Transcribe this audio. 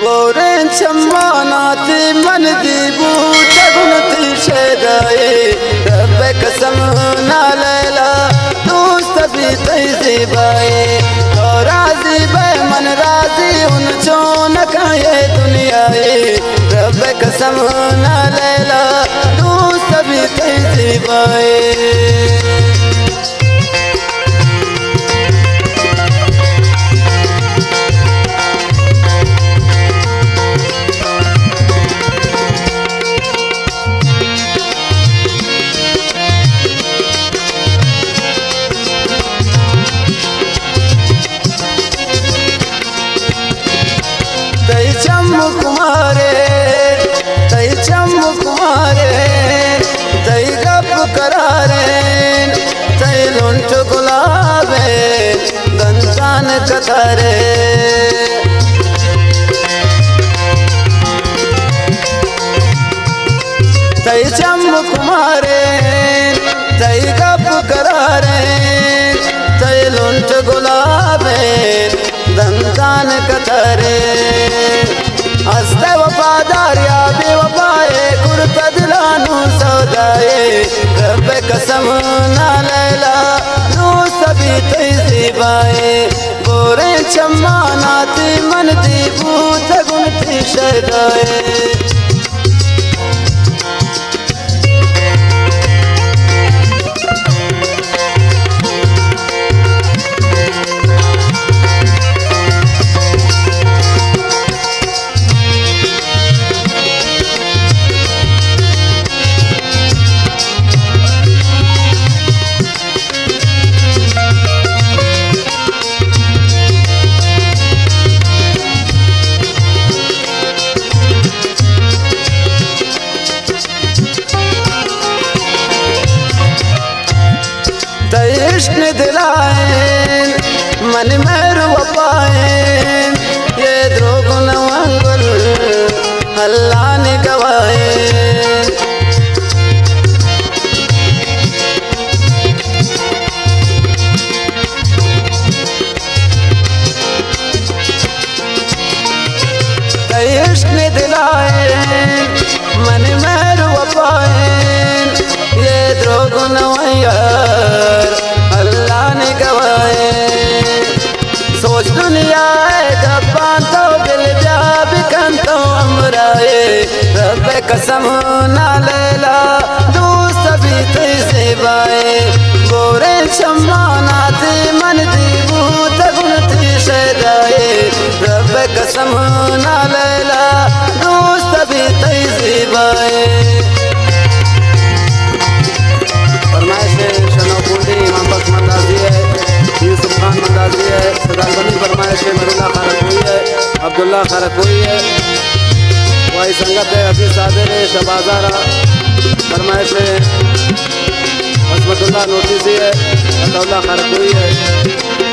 बोरें चम्मानाती मन दीबू तगुनती शेदाए रब कसम ना लैला तू सभी तैजीबाए तो राजी बे मन राजी उन चोन काये दुनियाए रब कसम ना लैला तू सभी तैजीबाए चमक मारे तई गप करारे तई लुंट गुलाबे गंजान कतारे तई चमक मारे तई गप करारे तई लुंट गुलाबे गंजान कतारे हस्ते वफादार या बेवफाए कुर्ता दिलानू सौदाए रब कसम ना लैला तू सभी तैजीबाए बोरे चम्मानाती मन दीबू तगुनती शेदाए इश्क दिलाए मन में रुपाए ये द्रोग नवंगल अल्लाह ने गवाए इश्क दिलाए मन में रुपाए ये द्रोग नवंगल अल्लाह ने गवाए सोच दुनिया गप्पां तो दिल जा बिकन तो अमराए रब कसम ना लैला तू सभी तैजीबाए बोरे चम्मानाती मन दीबू तगुनती शेदाए रब कसम ना लैला तू सभी तैजीबाए यूसुफ खान मंदाजी है, सदारगंज फरमाइश है, मरुल्ला खारकोई है, अब्दुल्ला खारकोई है, वाई संगत है, हफीज सादिर है, शबाजारा फरमाइश है, असमतुल्ला नोटिसी है, अब्दुल्ला खारकोई है।